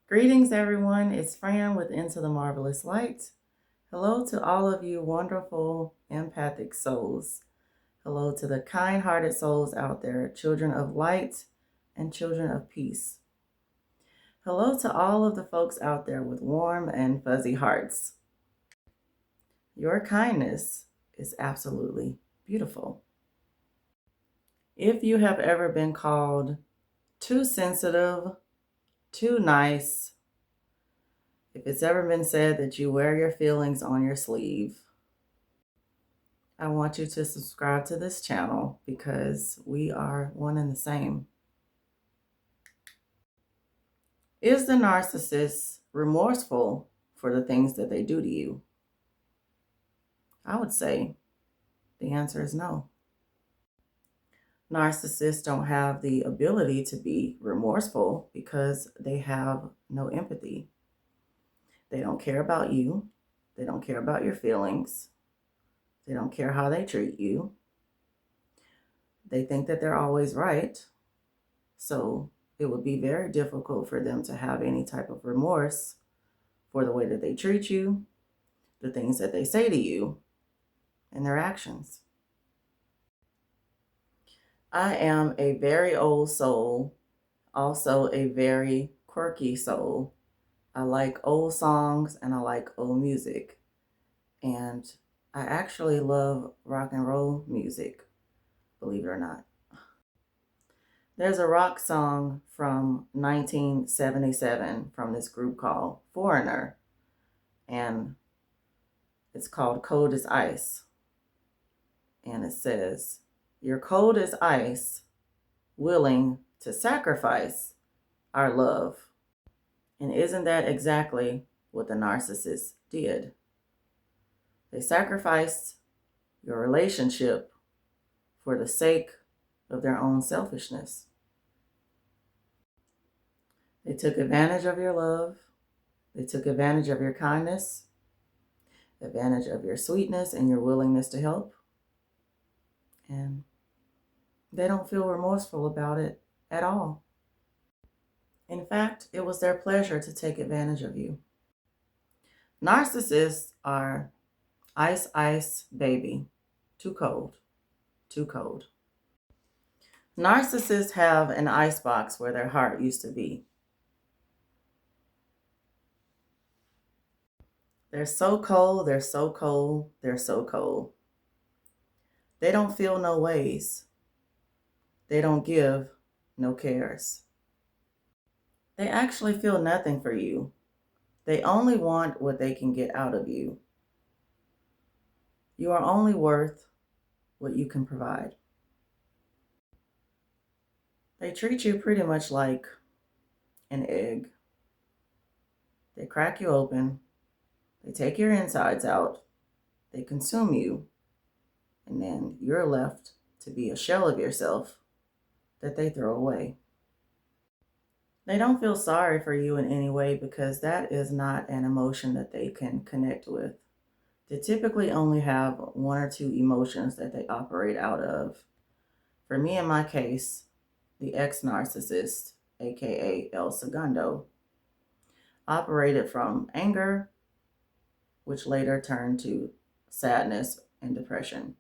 Greetings, everyone. It's Fran with Into the Marvelous Light. Hello to all of you wonderful, empathic souls. Hello to the kind-hearted souls out there, children of light and children of peace. Hello to all of the folks out there with warm and fuzzy hearts. Your kindness is absolutely beautiful. If you have ever been called too sensitive, too nice, if it's ever been said that you wear your feelings on your sleeve, I want you to subscribe to this channel because we are one and the same. Is the narcissist remorseful for the things that they do to you? I would say the answer is no. Narcissists don't have the ability to be remorseful because they have no empathy. They don't care about you. They don't care about your feelings. They don't care how they treat you. They think that they're always right. So it would be very difficult for them to have any type of remorse for the way that they treat you, the things that they say to you, and their actions. I am a very old soul, also a very quirky soul. I like old songs and I like old music. And I actually love rock and roll music, believe it or not. There's a rock song from 1977 from this group called Foreigner, and it's called Cold as Ice. And it says, "You're cold as ice, willing to sacrifice our love." And isn't that exactly what the narcissist did? They sacrificed your relationship for the sake of their own selfishness. They took advantage of your love. They took advantage of your kindness, advantage of your sweetness and your willingness to help. And they don't feel remorseful about it at all. In fact, it was their pleasure to take advantage of you. Narcissists are ice, ice, baby. Too cold. Too cold. Narcissists have an icebox where their heart used to be. They're so cold, they're so cold, they're so cold. They don't feel no ways. They don't give no cares. They actually feel nothing for you. They only want what they can get out of you. You are only worth what you can provide. They treat you pretty much like an egg. They crack you open. They take your insides out. They consume you. And then you're left to be a shell of yourself that they throw away. They don't feel sorry for you in any way because that is not an emotion that they can connect with. They typically only have one or two emotions that they operate out of. For me, in my case, the ex-narcissist, aka El Segundo, operated from anger, which later turned to sadness and depression.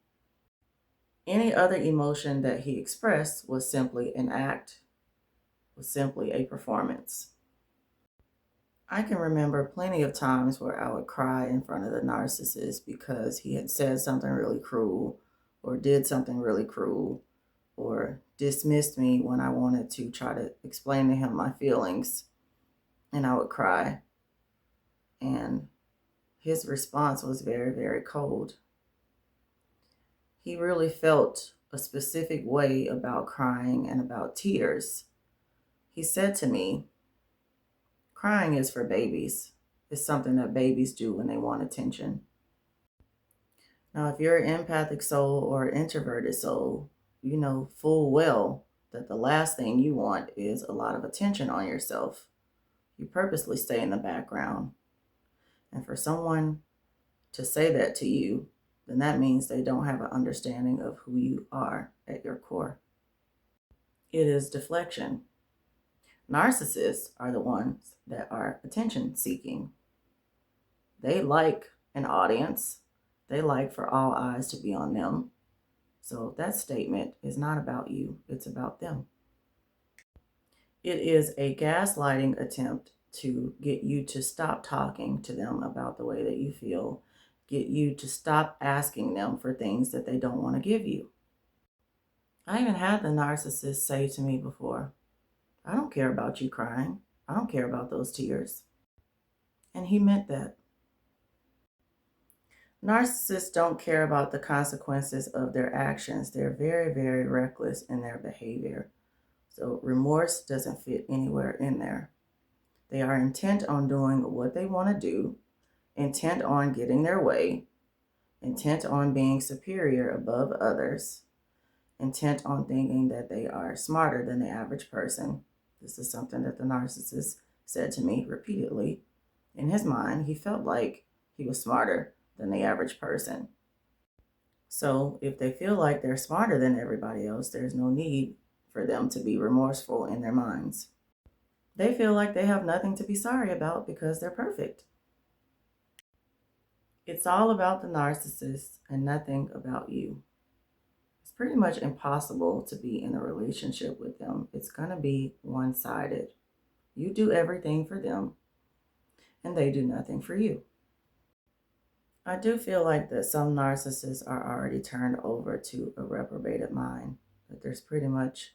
Any other emotion that he expressed was simply an act, was simply a performance. I can remember plenty of times where I would cry in front of the narcissist because he had said something really cruel or did something really cruel or dismissed me when I wanted to try to explain to him my feelings, and I would cry. And his response was very, very cold. He really felt a specific way about crying and about tears. He said to me, "Crying is for babies. It's something that babies do when they want attention." Now, if you're an empathic soul or an introverted soul, you know full well that the last thing you want is a lot of attention on yourself. You purposely stay in the background. And for someone to say that to you, then that means they don't have an understanding of who you are at your core. It is deflection. Narcissists are the ones that are attention seeking. They like an audience. They like for all eyes to be on them. So that statement is not about you, it's about them. It is a gaslighting attempt to get you to stop talking to them about the way that you feel, get you to stop asking them for things that they don't want to give you. I even had the narcissist say to me before, I don't care about you crying. I don't care about those tears. And he meant that. Narcissists don't care about the consequences of their actions. They're very, very reckless in their behavior. So remorse doesn't fit anywhere in there. They are intent on doing what they want to do, intent on getting their way, intent on being superior above others, intent on thinking that they are smarter than the average person. This is something that the narcissist said to me repeatedly. In his mind, he felt like he was smarter than the average person. So if they feel like they're smarter than everybody else, there's no need for them to be remorseful in their minds. They feel like they have nothing to be sorry about because they're perfect. It's all about the narcissist and nothing about you. It's pretty much impossible to be in a relationship with them. It's going to be one-sided. You do everything for them, and they do nothing for you. I do feel like that some narcissists are already turned over to a reprobated mind, that there's pretty much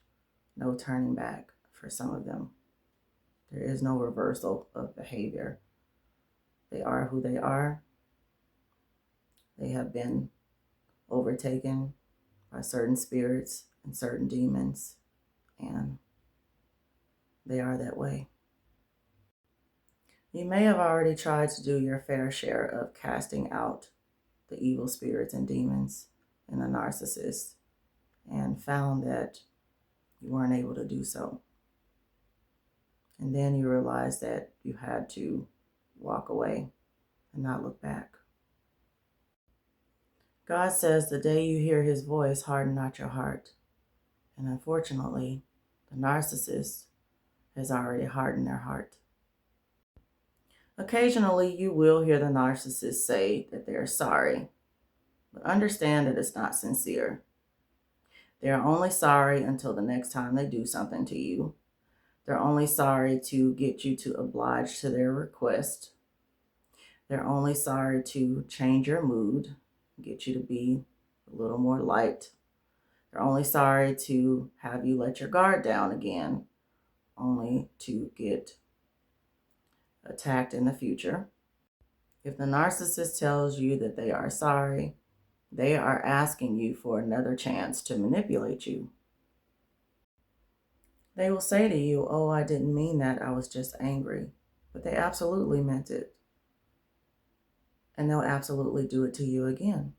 no turning back for some of them. There is no reversal of behavior. They are who they are. They have been overtaken by certain spirits and certain demons, and they are that way. You may have already tried to do your fair share of casting out the evil spirits and demons in a narcissist and found that you weren't able to do so. And then you realized that you had to walk away and not look back. God says the day you hear his voice, harden not your heart. And unfortunately, the narcissist has already hardened their heart. Occasionally, you will hear the narcissist say that they're sorry, but understand that it's not sincere. They're only sorry until the next time they do something to you. They're only sorry to get you to oblige to their request. They're only sorry to change your mood, get you to be a little more light. They're only sorry to have you let your guard down again, only to get attacked in the future. If the narcissist tells you that they are sorry, they are asking you for another chance to manipulate you. They will say to you, oh, I didn't mean that, I was just angry. But they absolutely meant it. And they'll absolutely do it to you again.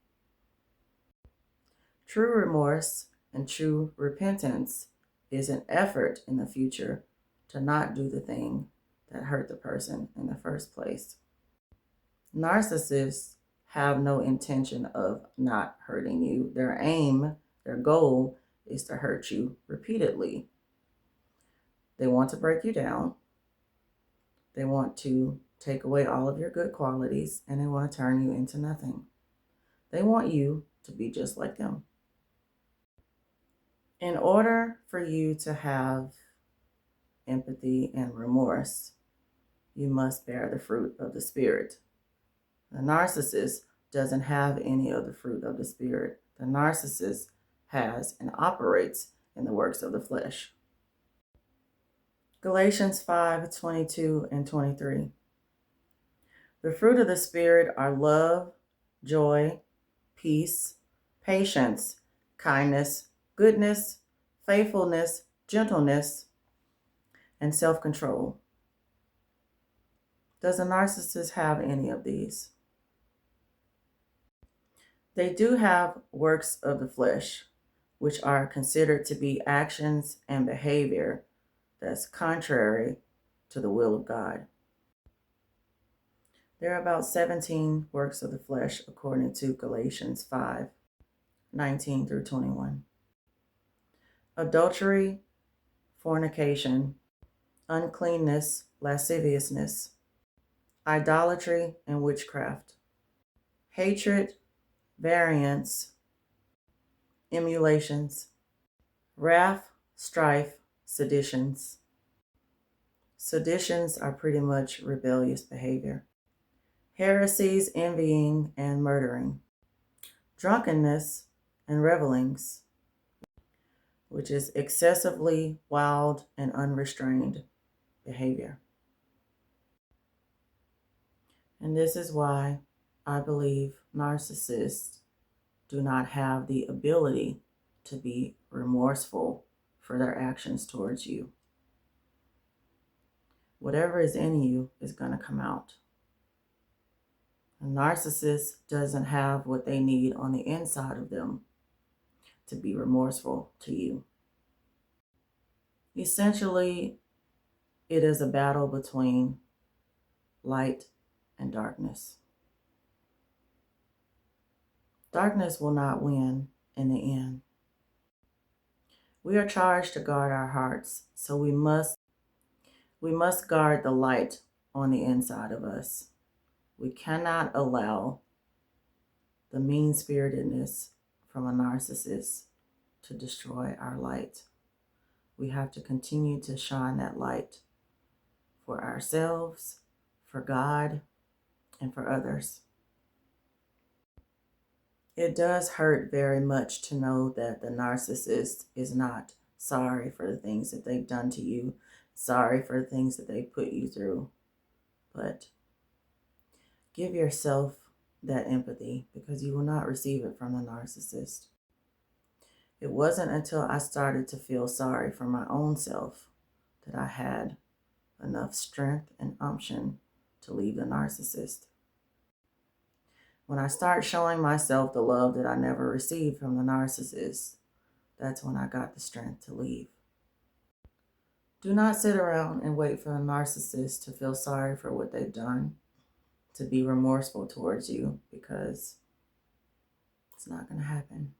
True remorse and true repentance is an effort in the future to not do the thing that hurt the person in the first place. Narcissists have no intention of not hurting you. Their aim, their goal is to hurt you repeatedly. They want to break you down. They want to take away all of your good qualities, and they want to turn you into nothing. They want you to be just like them. In order for you to have empathy and remorse, you must bear the fruit of the Spirit. The narcissist doesn't have any of the fruit of the Spirit. The narcissist has and operates in the works of the flesh. Galatians 5:22 and 23. The fruit of the Spirit are love, joy, peace, patience, kindness, goodness, faithfulness, gentleness, and self-control. Does a narcissist have any of these? They do have works of the flesh, which are considered to be actions and behavior that's contrary to the will of God. There are about 17 works of the flesh according to Galatians 5:19 through 21. Adultery, fornication, uncleanness, lasciviousness, idolatry, and witchcraft, hatred, variance, emulations, wrath, strife, seditions. Seditions are pretty much rebellious behavior. Heresies, envying, and murdering. Drunkenness and revelings, which is excessively wild and unrestrained behavior. And this is why I believe narcissists do not have the ability to be remorseful for their actions towards you. Whatever is in you is going to come out. A narcissist doesn't have what they need on the inside of them to be remorseful to you. Essentially, it is a battle between light and darkness. Darkness will not win in the end. We are charged to guard our hearts, so we must guard the light on the inside of us. We cannot allow the mean-spiritedness from a narcissist to destroy our light. We have to continue to shine that light for ourselves, for God, and for others. It does hurt very much to know that the narcissist is not sorry for the things that they've done to you, sorry for the things that they put you through. But give yourself that empathy, because you will not receive it from the narcissist. It wasn't until I started to feel sorry for my own self that I had enough strength and umption to leave the narcissist. When I start showing myself the love that I never received from the narcissist, that's when I got the strength to leave. Do not sit around and wait for a narcissist to feel sorry for what they've done, to be remorseful towards you, because it's not going to happen.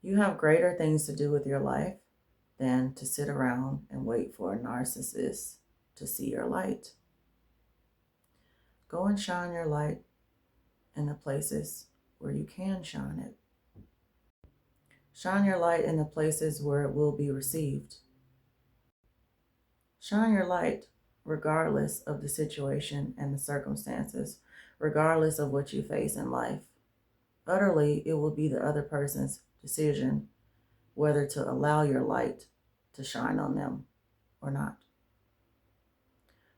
You have greater things to do with your life than to sit around and wait for a narcissist to see your light. Go and shine your light in the places where you can shine it. Shine your light in the places where it will be received. Shine your light regardless of the situation and the circumstances, regardless of what you face in life. Utterly, it will be the other person's decision whether to allow your light to shine on them or not.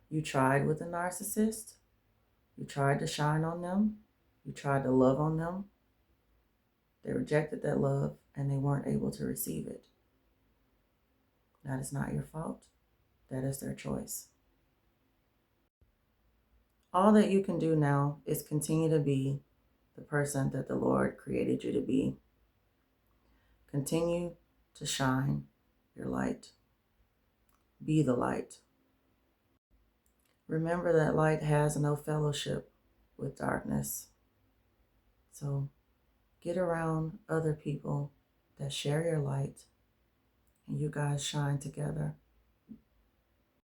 You tried with a narcissist. You tried to shine on them. You tried to love on them. They rejected that love and they weren't able to receive it. That is not your fault. That is their choice. All that you can do now is continue to be the person that the Lord created you to be. Continue to shine your light. Be the light. Remember that light has no fellowship with darkness. So get around other people that share your light, and you guys shine together